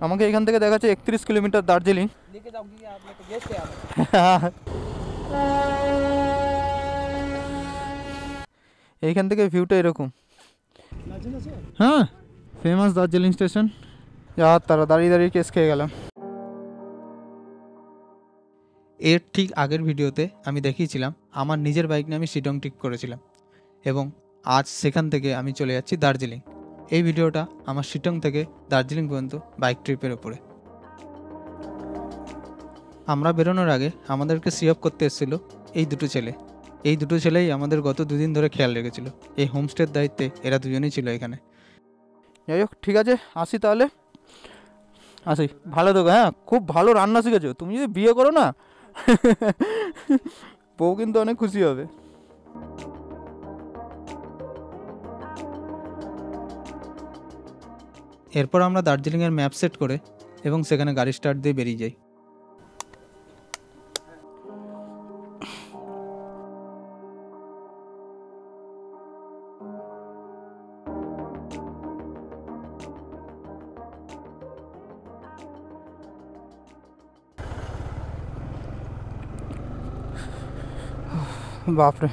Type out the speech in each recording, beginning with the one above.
আমাকে এখান থেকে দেখাচ্ছে 31 কিলোমিটার দার্জিলিং। এইখান থেকে ভিউটা এরকম। হ্যাঁ, ফেমাস দার্জিলিং স্টেশন। আর তারা দাঁড়িয়ে দাঁড়িয়ে কেস খেয়ে গেলাম। এর ঠিক আগের ভিডিওতে আমি দেখিয়েছিলাম আমার নিজের বাইক নিয়ে আমি শিলং ট্রিপ করেছিলাম, এবং আজ সেখান থেকে আমি চলে যাচ্ছি দার্জিলিং। এই ভিডিওটা আমার শিলং থেকে দার্জিলিং পর্যন্ত বাইক ট্রিপের উপরে। আমরা বেরোনোর আগে আমাদেরকে সি অফ করতে এসেছিলো এই দুটো ছেলেই আমাদের গত দুদিন ধরে খেয়াল রেখেছিল। এই হোমস্টের দায়িত্বে এরা দুজনেই ছিল এখানে। যাই হোক, ঠিক আছে, আসি তাহলে। আসি, ভালো তো। হ্যাঁ, খুব ভালো রান্না শিখেছো। তুমি যদি বিয়ে করো না, বউ কিন্তু অনেক খুশি হবে। এরপর আমরা দার্জিলিংয়ের ম্যাপ সেট করে এবং সেখানে গাড়ি স্টার্ট দিয়ে বেরিয়ে যাই। বাপরে।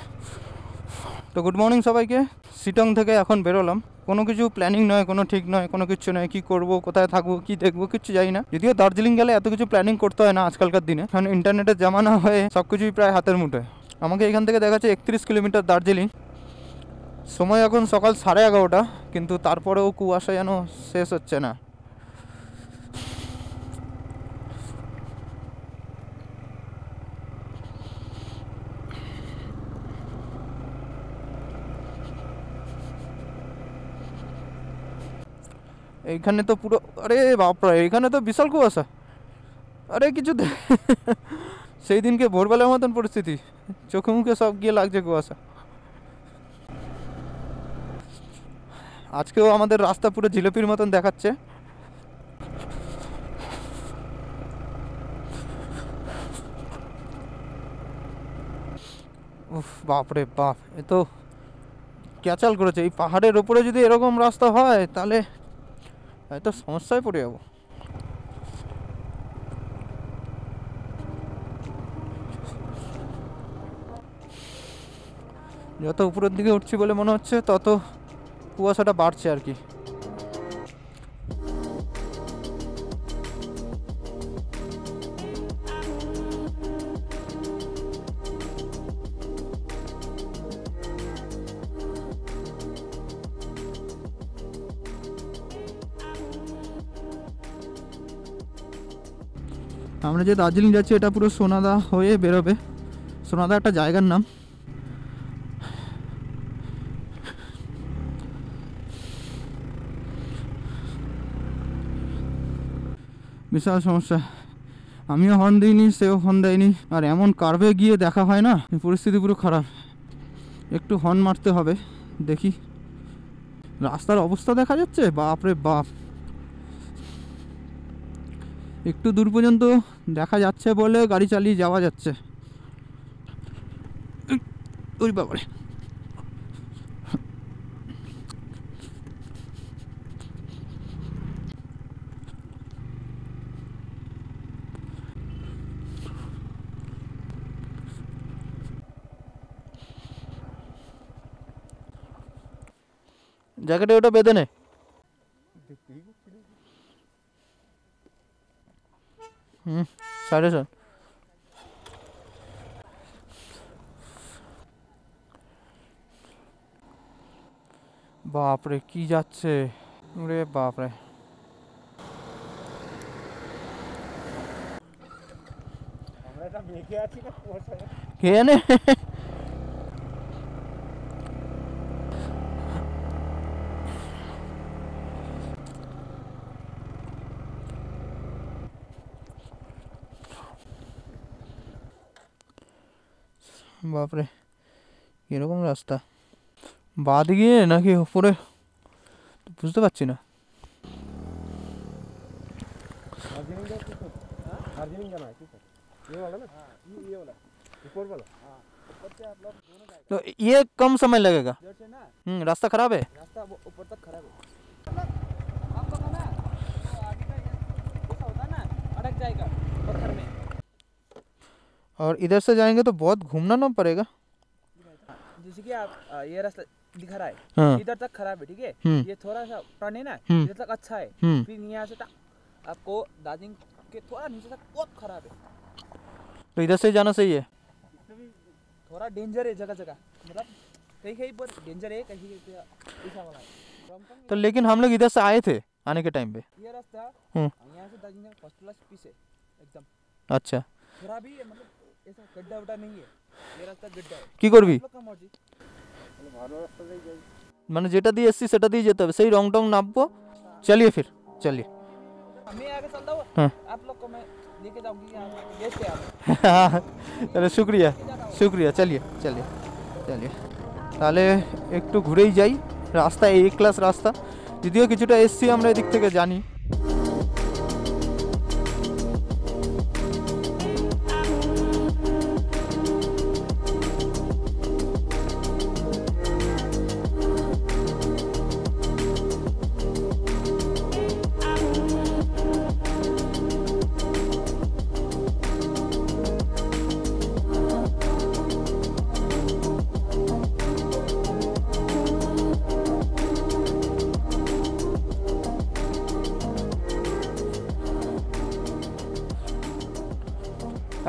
তো গুড মর্নিং সবাইকে। শিলং থেকে এখন বেরোলাম। কোনো কিছু প্ল্যানিং নয়, কোনো ঠিক নয়, কোনো কিছু নয়। কী করবো, কোথায় থাকবো, কী দেখবো, কিচ্ছু জানি না। যদিও দার্জিলিং গেলে এত কিছু প্ল্যানিং করতে হয় না আজকালকার দিনে, কারণ ইন্টারনেটের জামানা হয়ে সব কিছুই প্রায় হাতের মুঠোয়। আমাকে এখান থেকে দেখাচ্ছে 31 কিলোমিটার দার্জিলিং। সময় এখন সকাল 11:30, কিন্তু তারপরেও কুয়াশা যেন শেষ হচ্ছে না। এইখানে তো পুরো, আরে বাপরা, এইখানে তো বিশাল কুয়াশা। আরে কিছু সেই দিনকে ভোরবেলার মতন পরিস্থিতি, চোখে মুখে সব গিয়ে লাগছে কুয়াশা। আজকেও আমাদের রাস্তা পুরো জিলিপির মতন দেখাচ্ছে। উফ, বাপরে বাপ, এ তো ক্যাচাল করেছে। এই পাহাড়ের ওপরে যদি এরকম রাস্তা হয় তাহলে এত সমস্যায় পড়ে যাবো। যত উপরের দিকে উঠছি বলে মনে হচ্ছে তত কুয়াশাটা বাড়ছে আর কি। আমরা যে দার্জিলিং যাচ্ছি এটা পুরো সোনাদা হয়ে বেরোবে। সোনাদা একটা জায়গার নাম। বিশাল সমস্যা। আমিও হর্ন দিইনি, সেও হর্ন দেয়নি। আর এমন কার্ভে গিয়ে দেখা হয় না, পরিস্থিতি পুরো খারাপ। একটু হর্ন মারতে হবে। দেখি, রাস্তার অবস্থা দেখা যাচ্ছে, বাপরে বাপ। একটু দূর পর্যন্ত দেখা যাচ্ছে বলে গাড়ি চালিয়ে যাওয়া যাচ্ছে। ওই বাবারে, জ্যাকেটে ওটা বেঁধে নে। সাড়ে সাত। বাপরে কি যাচ্ছে, রে বাপরে। কে জানে। বাপরে, এরকম রাস্তা বাদ গিয়ে নাকি উপরে বুঝতে পারছি না। तो ये कम समय लगेगा। रास्ता खराब है। जाएगा पत्थर में। और इधर से जाएंगे तो बहुत घूमना ना पड़ेगा। जैसे कि आप ये रास्ता दिखा रहा है, हाँ। इधर तक खराब है, ठीक है। ये थोड़ा सा टर्न है ना, इधर तक अच्छा है। फिर यहाँ से आपको दार्जिलिंग के थोड़ा नीचे तक बहुत खराब है। तो इधर से जाना सही है। थोड़ा डेंजर है जगह जगह, मतलब कहीं कहीं पर डेंजर है, कहीं कहीं ऐसा वाला है। तो लेकिन हम लोग इधर से आए थे आने के टाइम पे। ये रास्ता यहाँ से दार्जिलिंग फर्स्ट क्लास पीस है एकदम। अच्छा। थोड़ा भी मतलब ऐसा गड्ढा वड्ढा नहीं है, ये रास्ता गड्ढा है। কি করবি? ভালো রাস্তা যাই, মানে যেটা দিয়ে এসছি সেটা দিয়ে যেতে হবে, সেই রং টং নামবো। চলিए फिर चलिए। मैं आगे चलता हूँ, हाँ। आप लोग को मैं लेके जाऊंगी, यहाँ गेस्ट है आप। चलो शुक्रिया शुक्रिया, चलिए चलिए चलिए। তাহলে একটু ঘুরেই যাই, রাস্তা এই ক্লাস রাস্তা, যদিও কিছুটা এসছি আমরা এদিক থেকে জানি।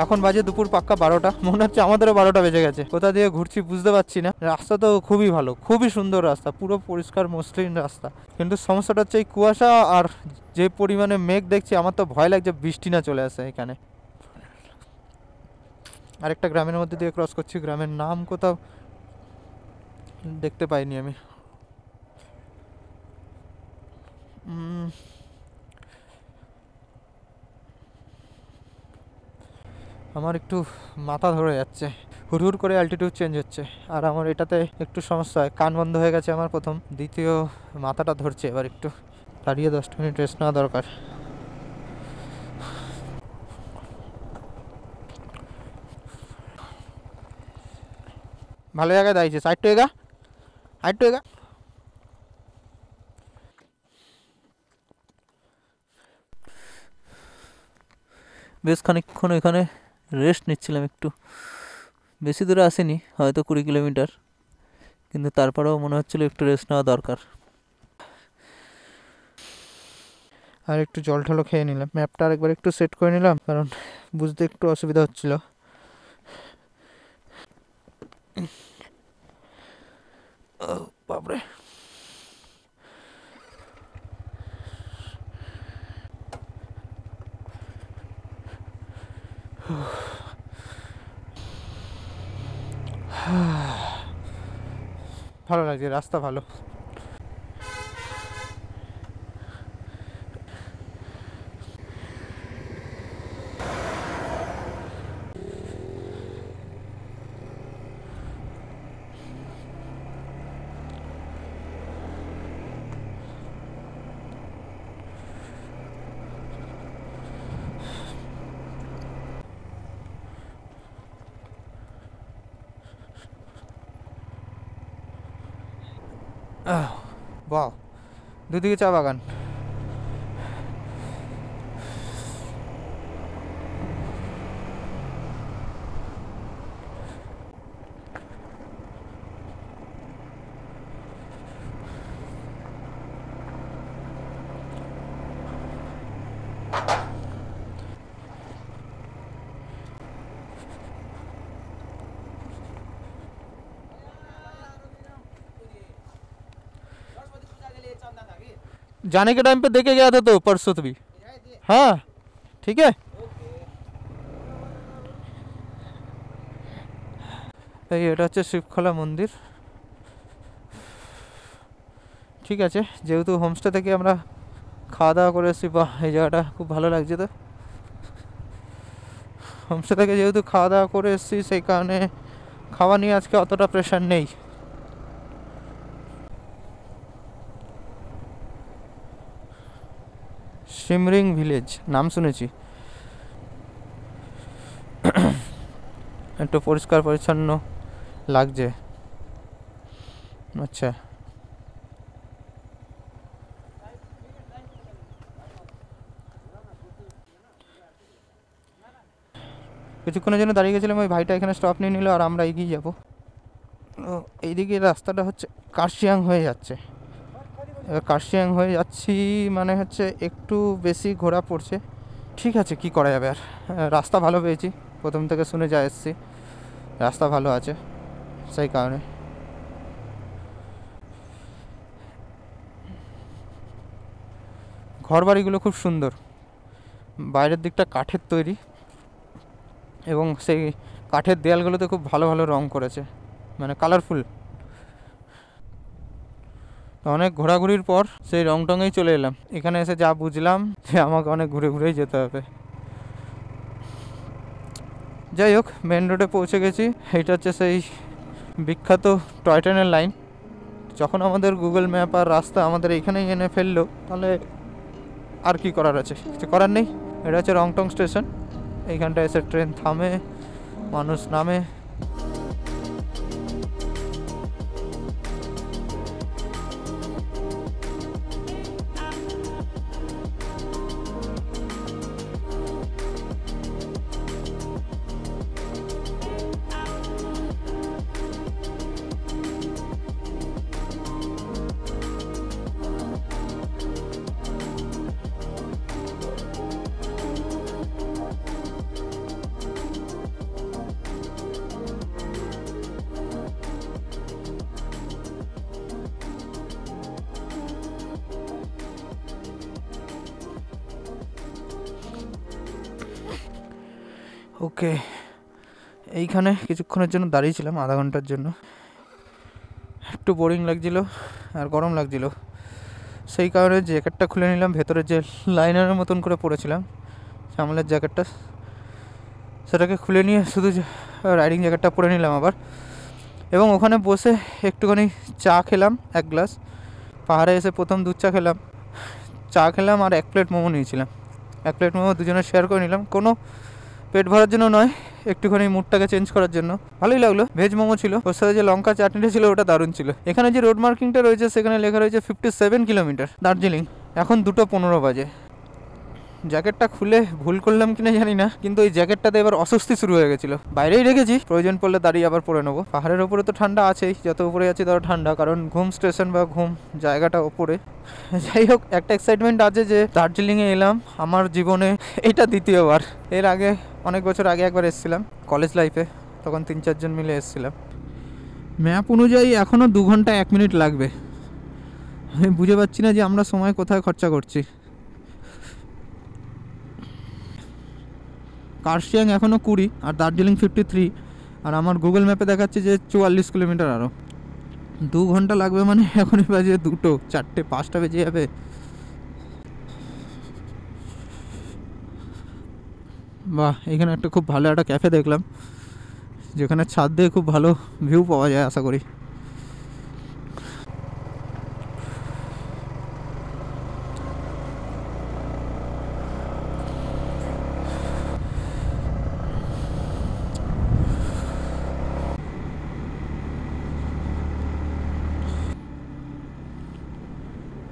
এখন বাজে দুপুর পাক্কা 12টা, মনে হচ্ছে আমাদেরও 12টা বেজে গেছে। কোথা দিয়ে ঘুরছি বুঝতে পারছি না। রাস্তা তো খুবই ভালো, খুবই সুন্দর রাস্তা, পুরো পরিষ্কার মসৃণ রাস্তা। কিন্তু সমস্যাটা হচ্ছে এই কুয়াশা আর যে পরিমাণে মেঘ দেখছি, আমার তো ভয় লাগছে বৃষ্টি না চলে আসে এখানে। আরেকটা গ্রামের মধ্যে দিয়ে ক্রস করছি, গ্রামের নাম কোথাও দেখতে পাইনি আমি। আমার একটু মাথা ধরে যাচ্ছে, হুড় হুড় করে অ্যালটিটিউড চেঞ্জ হচ্ছে, আর আমার এটাতে একটু সমস্যা হয়, কান বন্ধ হয়ে গেছে আমার প্রথম, দ্বিতীয় মাথাটা ধরছে। এবার একটু দাঁড়িয়ে 10 মিনিট রেস্ট নেওয়া দরকার। ভালো জায়গায় দাঁড়িয়েছে, সাইড টু এগা, সাইড টু এগা। বেশ খানিকক্ষণ এখানে রেস্ট নিচ্ছিলাম একটু। বেশি দূরে আসেনি, হয়তো 20 কিলোমিটার, কিন্তু তারপরেও মনে হচ্ছিল একটু রেস্ট নেওয়া দরকার। আর একটু জল ঠলও খেয়ে নিলাম, ম্যাপটা আরেকবার একটু সেট করে নিলাম, কারণ বুঝতে একটু অসুবিধা হচ্ছিল। বাপরে, ভালো লাগছে, রাস্তা ভালো। বাহ, দুদিকে চা বাগান। जाने के टाइम पे देके गया था तो परसों तो भी। हाँ ठीक है। এই এটা হচ্ছে শিবখোলা মন্দির। ঠিক আছে, যেহেতু হোমস্টে থেকে আমরা খাওয়া দাওয়া করে এসেছি, বাহ এই জায়গাটা খুব ভালো লাগছে। তো হোমস্টে থেকে যেহেতু খাওয়া দাওয়া করে এসেছি, সেই কারণে খাওয়া নিয়ে আজকে অতটা প্রেশার নেই। সিমরিং ভিলেজ নাম শুনেছি, একটু পরিষ্কার পরিচ্ছন্ন লাগছে। अच्छा কিছুক্ষণের জন্য দাঁড়িয়ে গেছিলাম, ওই ভাইটা এখানে স্টপ নিয়ে নিল আর আমরা এগিয়ে যাবো। এইদিকে রাস্তাটা হচ্ছে কার্শিয়াং হয়ে যাচ্ছে। এবার কার্শিয়াং হয়ে যাচ্ছি মানে হচ্ছে একটু বেশি ঘোরা পড়ছে। ঠিক আছে, কি করা যাবে আর, রাস্তা ভালো পেয়েছি, প্রথম থেকে শুনে যা এসছি রাস্তা ভালো আছে, সেই কারণে। ঘরবাড়িগুলো খুব সুন্দর, বাইরের দিকটা কাঠের তৈরি এবং সেই কাঠের দেয়ালগুলোতে খুব ভালো ভালো রং করেছে, মানে কালারফুল। অনেক ঘোরাঘুরির পর সেই রং টঙেই চলে এলাম। এখানে এসে যা বুঝলাম যে আমাকে অনেক ঘুরে ঘুরেই যেতে হবে। যাই হোক, মেন রোডে পৌঁছে গেছি। এইটা হচ্ছে সেই বিখ্যাত টয় ট্রেনের লাইন। যখন আমাদের গুগল ম্যাপ আর রাস্তা আমাদের এইখানেই এনে ফেললো, তাহলে আর কি করার আছে, কিছু করার নেই। এটা হচ্ছে রংটং স্টেশন। এইখানটা এসে ট্রেন থামে, মানুষ নামে। ওকে, এইখানে কিছুক্ষণের জন্য দাঁড়িয়েছিলাম, আধা ঘন্টার জন্য। একটু বোরিং লাগছিল আর গরম লাগছিল, সেই কারণে জ্যাকেটটা খুলে নিলাম। ভেতরে যে লাইনারের মতন করে পরেছিলাম সামলের জ্যাকেটটা, সেটাকে খুলে নিয়ে শুধু রাইডিং জ্যাকেটটা পরে নিলাম আবার। এবং ওখানে বসে একটুখানি চা খেলাম, 1 গ্লাস। পাহাড়ে এসে প্রথম দুধ চা খেলাম, চা খেলাম আর 1 প্লেট মোমো নিয়েছিলাম। 1 প্লেট মোমো দুজনে শেয়ার করে নিলাম, কোনো পেট ভরার জন্য নয়, একটুখানি মুডটাকে চেঞ্জ করার জন্য। ভালোই লাগলো। ভেজ মোমো ছিল, ওর সাথে যে লঙ্কা চাটনিটা ছিল ওটা দারুণ ছিল। এখানে যে রোড মার্কিংটা রয়েছে সেখানে লেখা রয়েছে 57 কিলোমিটার দার্জিলিং। এখন 2:15 বাজে। জ্যাকেটটা খুলে ভুল করলাম কিনা জানি না, কিন্তু ওই জ্যাকেটটাতে এবার অস্বস্তি শুরু হয়ে গেছিলো। বাইরেই রেখেছি, প্রয়োজন পড়লে দাঁড়িয়ে আবার পরে নেবো। পাহাড়ের ওপরে তো ঠান্ডা আছেই, যত উপরে আছি তত ঠান্ডা, কারণ ঘুম স্টেশন বা ঘুম জায়গাটা ওপরে। যাই হোক, একটা এক্সাইটমেন্ট আছে যে দার্জিলিংয়ে এলাম আমার জীবনে, এটা দ্বিতীয়বার। এর আগে অনেক বছর আগে একবার এসেছিলাম কলেজ লাইফে, তখন 3-4 জন মিলে এসেছিলাম। ম্যাপ অনুযায়ী এখনও 2 ঘন্টা 1 মিনিট লাগবে। আমি বুঝে পাচ্ছি না যে আমরা সময় কোথায় খরচা করছি। কার্শিয়াং এখনও 20 আর দার্জিলিং 53, আর আমার গুগল ম্যাপে দেখাচ্ছে যে 44 কিলোমিটার। আরও 2 ঘন্টা লাগবে, মানে এখনই বাজে 2টো, 4টে, 5টা বেজে যাবে। বাহ, এখানে একটা খুব ভালো একটা ক্যাফে দেখলাম, যেখানে ছাদ দিয়ে খুব ভালো ভিউ পাওয়া যায় আশা করি।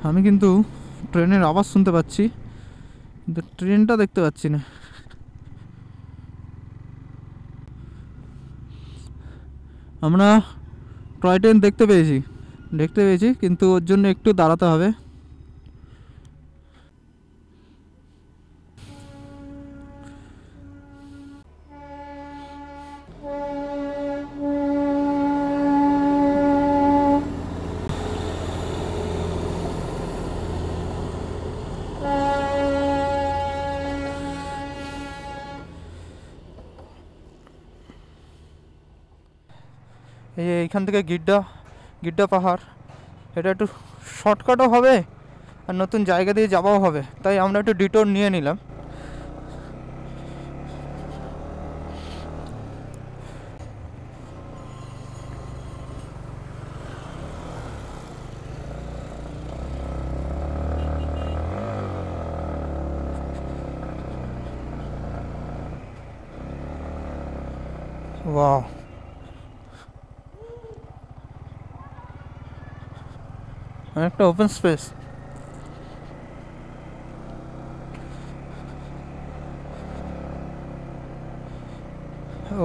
আমি কিন্তু ট্রেনের আওয়াজ শুনতে পাচ্ছি, কিন্তু ট্রেনটা দেখতে পাচ্ছি না। আমরা টয় ট্রেন দেখতে পেয়েছি, কিন্তু ওর জন্য একটু দাঁড়াতে হবে। এইখান থেকে গিড্ডা পাহাড়, এটা একটু শর্টকাটও হবে আর নতুন জায়গা দিয়ে যাওয়াও হবে, তাই আমরা একটু ডিটোর নিয়ে নিলাম। ওয়াও, একটা ওপেন স্পেস।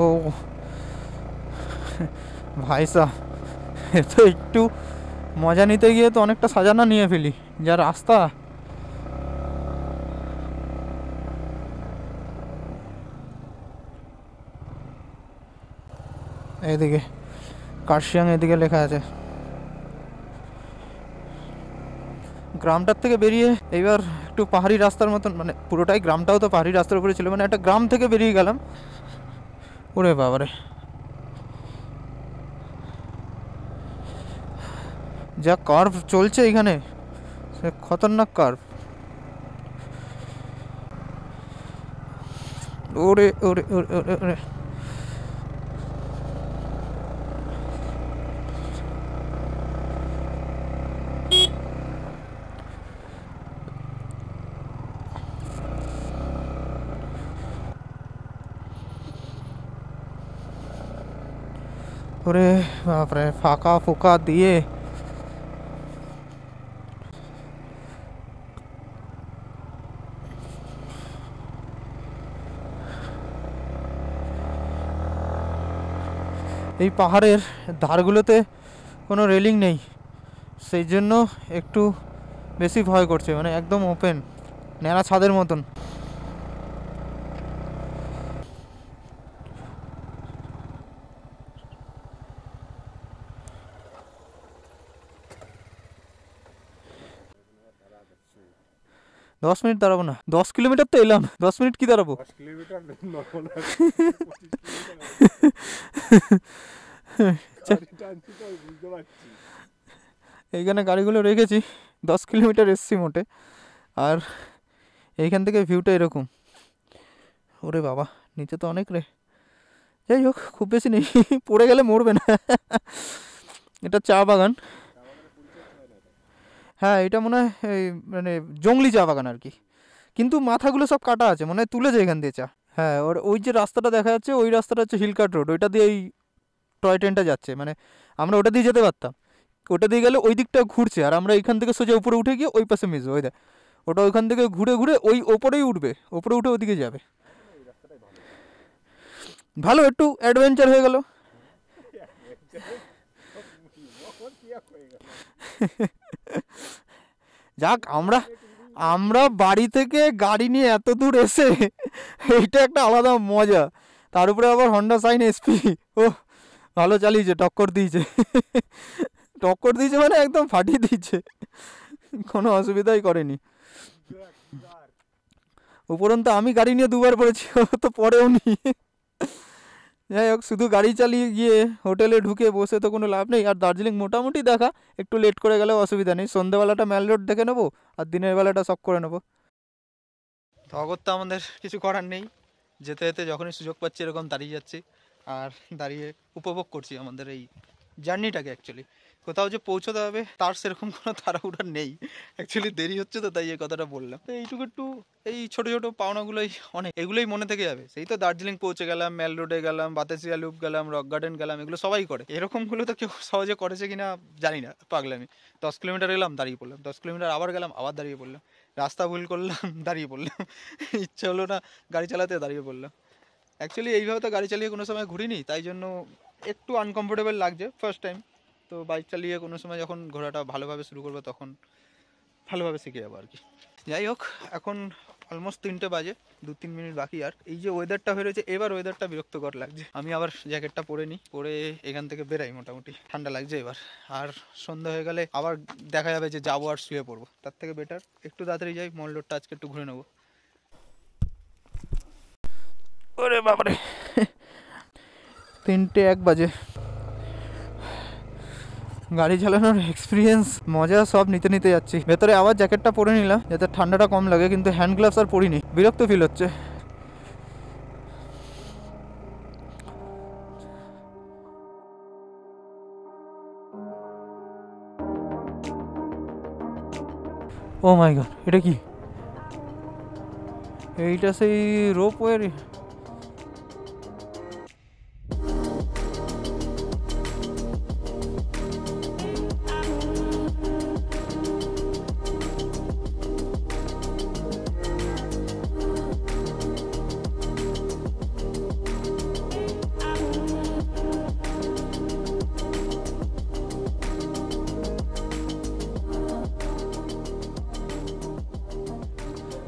ও ভাই সাহ, এ তো একটু মজা নিতে গিয়ে তো অনেকটা সাজানো নিয়ে ফেলি, যা রাস্তা। এইদিকে কার্শিয়াং এদিকে লেখা আছে। গ্রামটার থেকে বেরিয়ে এইবার একটু পাহাড়ি রাস্তার মতন, মানে পুরোটাই গ্রামটাও তো পাহাড়ি রাস্তার উপরে ছিল, মানে একটা গ্রাম থেকে বেরিয়ে গেলাম। ওরে বাবারে, যা কার্ভ চলছে এখানে, সে খতরনাক কার্ভ। ওরে ওরে ওরে ওরে ওরে, ওরে বাপরে, ফাঁকা ফোকা দিয়ে। এই পাহাড়ের ধারগুলোতে কোনো রেলিং নেই, সেই জন্য একটু বেশি ভয় করছে, মানে একদম ওপেন ন্যাড়া ছাদের মতন। 10 মিনিট দাঁড়াবো না, 10 কিলোমিটার তো এলাম, 10 মিনিট কি দাঁড়াবো? 10 কিলোমিটার এইখানে গাড়িগুলো রেখেছি, 10 কিলোমিটার এসছি মোটে। আর এইখান থেকে ভিউটা এরকম। ওরে বাবা, নিচে তো অনেক রে। যাই হোক, খুব বেশি নেই, পড়ে গেলে মরবে না। এটা চা বাগান। হ্যাঁ, এটা মনে হয় এই মানে জংলি চা বাগান আর কি, কিন্তু মাথাগুলো সব কাটা আছে, মনে হয় তুলেছে এখান দিয়ে চা। হ্যাঁ, ওর ওই যে রাস্তাটা দেখা যাচ্ছে, ওই রাস্তাটা হচ্ছে হিলকাট রোড, ওইটা দিয়ে এই টয় ট্রেনটা যাচ্ছে, মানে আমরা ওটা দিয়ে যেতে পারতাম। ওটা দিয়ে গেলে ওই দিকটা ঘুরছে, আর আমরা এখান থেকে সোজা উপরে উঠে গিয়ে ওই পাশে মিশবো। ওই দেখ, ওটা ওইখান থেকে ঘুরে ঘুরে ওই ওপরেই উঠবে, ওপরে উঠে ওদিকে যাবে। ভালো, একটু অ্যাডভেঞ্চার হয়ে গেল। যাক, আমরা বাড়ি থেকে গাড়ি নিয়ে এত দূর এসে এইটা একটা আলাদা মজা। তার উপরে আবার হন্ডা সাইন এসপি, ও ভালো চালিয়েছে, টক্কর দিয়েছে। টক্কর দিয়েছে মানে একদম ফাটিয়ে দিয়েছে, কোনো অসুবিধাই করেনি। উপরন্ত আমি গাড়ি নিয়ে দুবার পড়েছি, ও তো পড়েও নি। যাই হোক, শুধু গাড়ি চালিয়ে গিয়ে হোটেলে ঢুকে বসে তো কোনো লাভ নেই। আর দার্জিলিং মোটামুটি দেখা, একটু লেট করে গেলেও অসুবিধা নেই। সন্ধ্যেবেলাটা ম্যাল রোড দেখে নেবো, আর দিনের বেলাটা শখ করে নেবো। তো অগত্যা আমাদের কিছু করার নেই, যেতে যেতে যখনই সুযোগ পাচ্ছি এরকম দাঁড়িয়ে যাচ্ছি, আর দাঁড়িয়ে উপভোগ করছি আমাদের এই জার্নিটাকে। অ্যাকচুয়ালি কোথাও যে পৌঁছতে হবে তার সেরকম কোনো তাড়াহুড়া নেই, অ্যাকচুয়ালি দেরি হচ্ছে তো তাই এই কথাটা বললাম। তো এইটুকু একটু এই ছোটো ছোটো পাওনাগুলোই অনেক, এগুলোই মনে থেকে যাবে। সেই তো দার্জিলিং পৌঁছে গেলাম, ম্যাল রোডে গেলাম, বাতাসিয়া লুপ গেলাম, রক গার্ডেন গেলাম, এগুলো সবাই করে। এরকমগুলো তো কেউ সহজে করেছে কিনা জানি না, পাগলামি। 10 কিলোমিটার এলাম, দাঁড়িয়ে পড়লাম, 10 কিলোমিটার আবার গেলাম, আবার দাঁড়িয়ে পড়লাম, রাস্তা ভুল করলাম, দাঁড়িয়ে পড়লাম, ইচ্ছে হলো না গাড়ি চালাতে, দাঁড়িয়ে পড়লাম। অ্যাকচুয়ালি এইভাবে তো গাড়ি চালিয়ে কোনো সময় ঘুরিনি, তাই জন্য একটু আনকমফোর্টেবল লাগছে ফার্স্ট টাইম। তো বাইক চালিয়ে কোনো সময় যখন ঘোরাটা ভালোভাবে শুরু করবো তখন ভালোভাবে শিখে যাবো আর কি। যাই হোক, এখন অলমোস্ট 3টে বাজে, 2-3 মিনিট বাকি। আর এই যে ওয়েদারটা হয়ে রয়েছে, এবার ওয়েদারটা বিরক্তকর লাগছে। আমি আবার জ্যাকেটটা পরে নিই, পরে এখান থেকে বেরাই, মোটামুটি ঠান্ডা লাগছে এবার। আর সন্ধ্যা হয়ে গেলে আবার দেখা যাবে যে যাবো আর শুয়ে পড়বো, তার থেকে বেটার একটু তাড়াতাড়ি যাই, মল রোডটা আজকে একটু ঘুরে নেবো। ওরে বাবারে, 3টে 1 বাজে। গাড়ি চালানোর এক্সপিরিয়েন্স, মজা সব নিতে নিতে যাচ্ছি। ভেতরে আবার জ্যাকেটটা পরে নিলাম যাতে ঠান্ডাটা কম লাগে, কিন্তু হ্যান্ড গ্লাভস আর পরিনি, বিরক্ত ফিল হচ্ছে। ও মাই গড, এটা কি? এইটা সেই রোপওয়ের।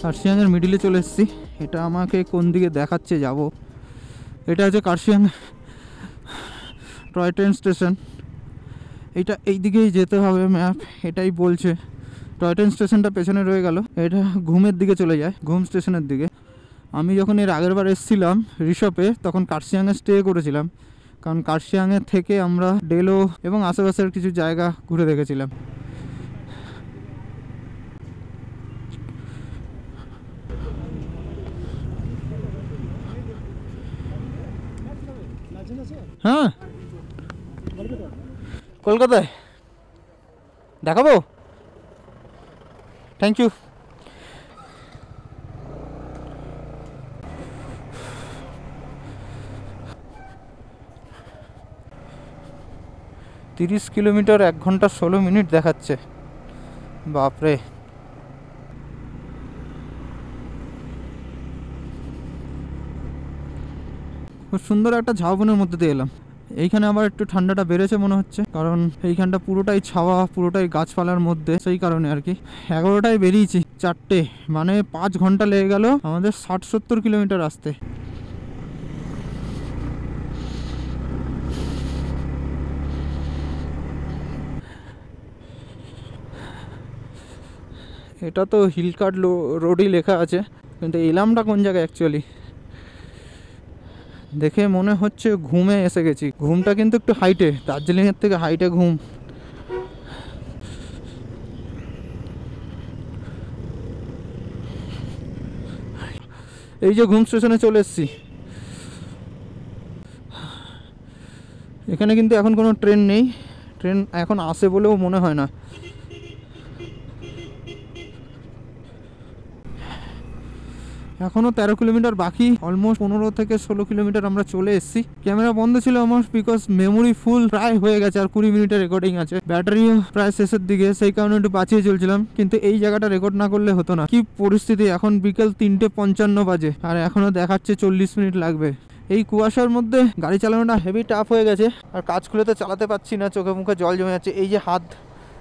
কার্শিয়াংয়ের মিডিলে চলে এসেছি। এটা আমাকে কোন দিকে দেখাচ্ছে যাব, এটা হচ্ছে কার্শিয়াং টয় ট্রেন স্টেশন। এইটা এই দিকেই যেতে হবে, ম্যাপ এটাই বলছে। টয় ট্রেন স্টেশনটা পেছনে রয়ে গেল, এটা ঘুমের দিকে চলে যায়, ঘুম স্টেশনের দিকে। আমি যখন এর আগের বার এসেছিলাম ঋষভে, তখন কার্শিয়াংয়ে স্টে করেছিলাম, কারণ কার্শিয়াংয়ের থেকে আমরা ডেলো এবং আশেপাশের কিছু জায়গা ঘুরে দেখেছিলাম। হ্যাঁ, কলকাতায় দেখাবো। Thank you. তিরিশ কিলোমিটার 1 ঘন্টা 16 মিনিট দেখাচ্ছে, বাপরে। খুব সুন্দর একটা ঝাউবনের মধ্যে দিয়ে এলাম। এইখানে আবার একটু ঠান্ডাটা বেড়েছে মনে হচ্ছে, কারণ এইখানটা পুরোটাই ছাওয়া, পুরোটাই গাছপালার মধ্যে, সেই কারণে আর কি। 11টায় বেরিয়েছি, 4টে, মানে 5 ঘন্টা লেগে গেল আমাদের 60-70 কিলোমিটার আসতে। এটা তো হিলকার্ট রোডই লেখা আছে, কিন্তু এলামটা কোন জায়গায় অ্যাকচুয়ালি দেখে মনে হচ্ছে ঘুমে এসে গেছি। ঘুমটা কিন্তু একটু হাইটে, দার্জিলিংয়ের থেকে হাইটে ঘুম। এই যে ঘুম স্টেশনে চলে এসেছি। এখানে কিন্তু এখন কোনো ট্রেন নেই, ট্রেন এখন আসে বলেও মনে হয় না। এখনও 13 কিলোমিটার বাকি, অলমোস্ট 15 থেকে 16 কিলোমিটার আমরা চলে এসেছি। ক্যামেরা বন্ধ ছিল আমার, বিকজ মেমোরি ফুল প্রায় হয়ে গেছে, আর 20 মিনিটের রেকর্ডিং আছে, ব্যাটারিও প্রায় শেষের দিকে, সেই কারণে একটু বাঁচিয়ে চলছিলাম। কিন্তু এই জায়গাটা রেকর্ড না করলে হতো না। কি পরিস্থিতি, এখন বিকেল 3:55 বাজে আর এখনও দেখাচ্ছে 40 মিনিট লাগবে। এই কুয়াশার মধ্যে গাড়ি চালানোটা হেভি টাফ হয়ে গেছে, আর কাজ খুলে তো চালাতে পারছি না, চোখে মুখে জল জমে যাচ্ছে। এই যে হাত,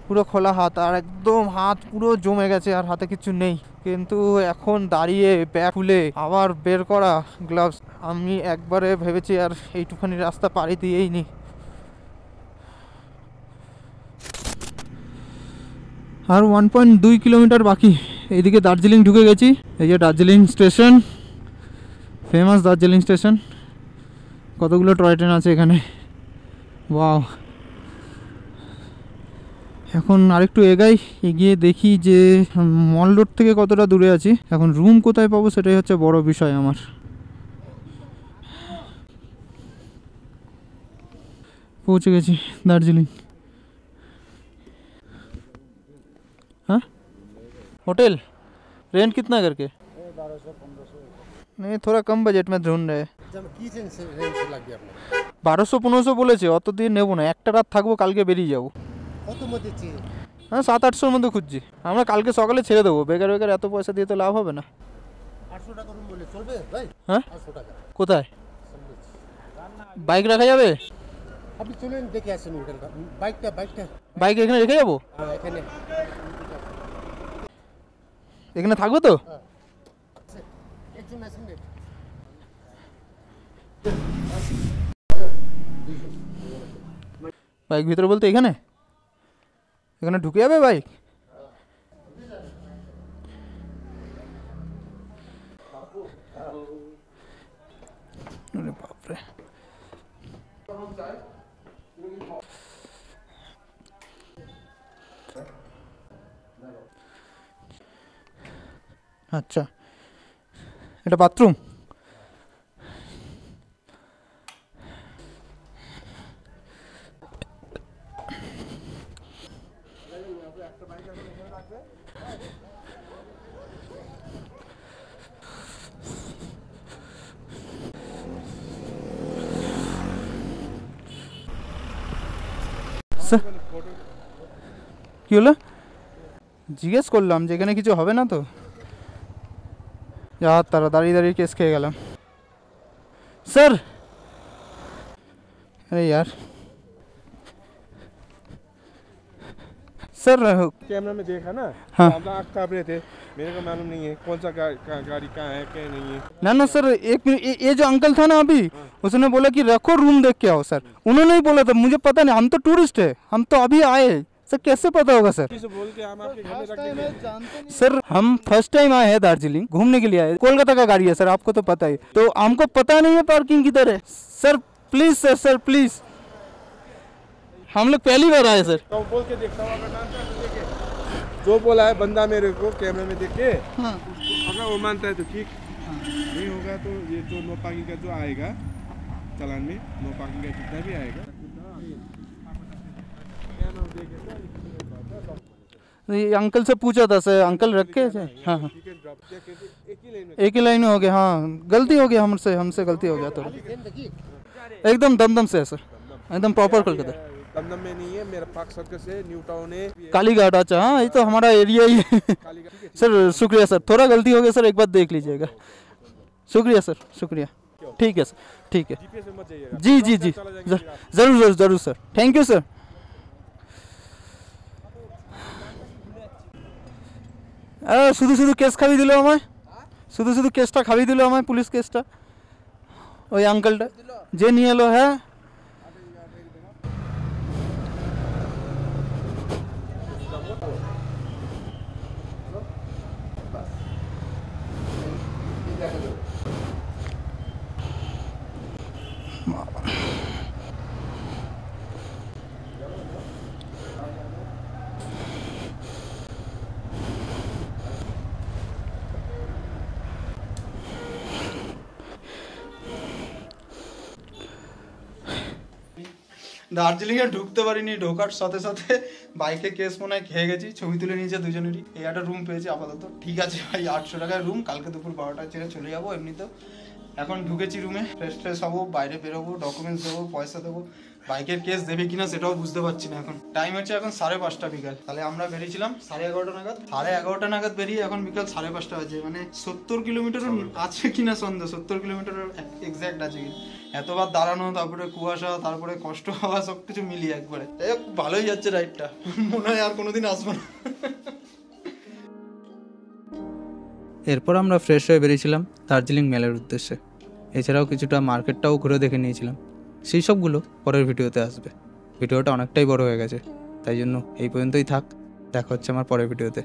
পুরো খোলা হাত, আর একদম হাত পুরো জমে গেছে, আর হাতে কিছু নেই। কিন্তু এখন দাঁড়িয়ে ব্যাগ খুলে আবার বের করা গ্লাভস, আমি একবারে ভেবেছি আর এইটুখানি রাস্তা পাড়ি দিয়েই নি। আর 1.2 কিলোমিটার বাকি, এইদিকে দার্জিলিং ঢুকে গেছি। এই যে Darjeeling station, famous Darjeeling station. কতগুলো টয় ট্রেন আছে এখানে, ওয়াও। এখন আরেকটু এগিয়ে দেখি যে মল রোড থেকে কতটা দূরে আছি। এখন রুম কোথায় পাবো সেটাই হচ্ছে বড় বিষয় আমার। পৌঁছে গেছি দার্জিলিং। हाँ होटल रेंट कितना करके? 1200-1500। नहीं, थोड़ा कम बजट में ढूंढ रहे। 1200-1500 বলেছে, অত দিয়ে নেবো না, একটা রাত থাকবো, কালকে বেরিয়ে যাবো। কত মধ্যে চেয়ে? হ্যাঁ, 700-800 মধ্যে খুঁজছি আমরা। কালকে সকালে ছেড়ে দেবো, বেকার বেকার এত পয়সা দিয়ে তো লাভ হবে না। 800 টাকা রুম বলে চলবে ভাই? হ্যাঁ, 800 টাকা। কোথায় বাইক রাখা যাবে? আপনি চলেন দেখে আসেন হোটেলটা। বাইকটা বাইক এখানে রেখে যাবো? এখানে এখানে থাকবে তো? একজন আছেন রে। বাইক ভিতরে বলতে এখানে ঢুকে যাবে বাইক? আরে বাপরে। আচ্ছা, এটা বাথরুম? কি হলো? জিজ্ঞেস করলাম যে এখানে কিছু হবে না তো। যা, তারা দাঁড়িয়ে কেস খেয়ে গেলাম। স্যার, अरे यार सर, कैमरा में देखा ना, हाँ। आँख काँप रहे थे, मेरे को मालूम नहीं है कौन सा गाड़ी कहाँ है क्या नहीं है। ना ना सर, एक मिनट, ये जो अंकल था ना अभी, उसने बोला कि रखो रूम देख के आओ सर। उन्होंने ही बोला था, मुझे पता नहीं, हम तो टूरिस्ट है, हम तो अभी आए सर, कैसे पता होगा सर? किसी बोल के हम आपके घर में रख देंगे। सर हम फर्स्ट टाइम आए हैं दार्जिलिंग घूमने के लिए आए, कोलकाता का गाड़ी है सर, आपको तो पता ही, तो हमको पता नहीं है पार्किंग किधर है sir. Please sir, sir please, हम लोग पहली बार आए सर। तो बोल के देखता हूँ, अगर मानता है तो देखे, जो बोला है बंदा मेरे को कैमरे में देख के, अगर वो मानता है तो ठीक, नहीं होगा तो ये जो नो पार्किंग का जो आएगा चालान में, नो पार्किंग का जितना भी आएगा ये अंकल से पूछा था सर, अंकल रख के हाँ हाँ एक ही लाइन में हो गया। हाँ गलती हो गया हमसे, गलती हो गया थोड़ा। एकदम दमदम से है सर, एकदम प्रॉपर कोलकाता। दमदम में नहीं है, मेरा पार्क सर्कस है, न्यू टाउन है, कालीघाट। अच्छा हाँ, ये तो हमारा एरिया ही है सर। शुक्रिया सर, थोड़ा गलती हो गया सर, एक बार देख लीजिएगा। शुक्रिया सर, शुक्रिया। ठीक है सर, ठीक है जी जी जी, जरूर जरूर जरूर सर, थैंक यू सर। শুধু শুধু কেস খাবি দিল আমায়, শুধু শুধু কেসটা খাবি দিল আমায়, পুলিশ কেসটা, ওই আঙ্কেলটা যে নিয়ে এলো। হ্যাঁ দার্জিলিংয়ে ঢুকতে পারিনি, ঢোকার সাথে সাথে বাইকে কেস মনে হয় খেয়ে গেছি, ছবি তুলে নিয়েছে দুজনেরই। এই একটা রুম পেয়েছি আপাতত, ঠিক আছে ভাই, 800 টাকায় রুম, কালকে দুপুর 12টায় ছেড়ে চলে যাবো। এমনিতেও এখন ঢুকেছি রুমে, ফ্রেশ ফ্রেশ হবো, বাইরে বেরোবো, ডকুমেন্টস দেবো, পয়সা দেবো। বাইকের কেস দেবে কিনা সেটাও বুঝতে পারছি না। এখন টাইম হচ্ছে এখন 5:30 বিকাল, তাহলে আমরা বেরিয়েছিলাম 11:30 নাগাদ, 11:30 নাগাদ বেরিয়ে এখন বিকাল 5:30 বাজে, মানে 70 কিলোমিটার আছে কিনা সন্দেহ, 70 কিলোমিটার এক্স্যাক্ট আছে কিনা। এতবার দাঁড়ানো, তারপরে কুয়াশা, তারপরে কষ্ট হওয়া, সবকিছু মিলিয়ে একবারে ভালোই যাচ্ছে রাইডটা, মনে হয় আর কোনোদিন আসবো না। এরপর আমরা ফ্রেশ হয়ে বেরিয়েছিলাম দার্জিলিং মেলের উদ্দেশ্যে। এছাড়াও কিছুটা মার্কেটটাও ঘুরে দেখে নিয়েছিলাম, সেই সবগুলো পরের ভিডিওতে আসবে। ভিডিওটা অনেকটাই বড় হয়ে গেছে, তাই জন্য এই পর্যন্তই থাক, দেখা হচ্ছে আমার পরের ভিডিওতে।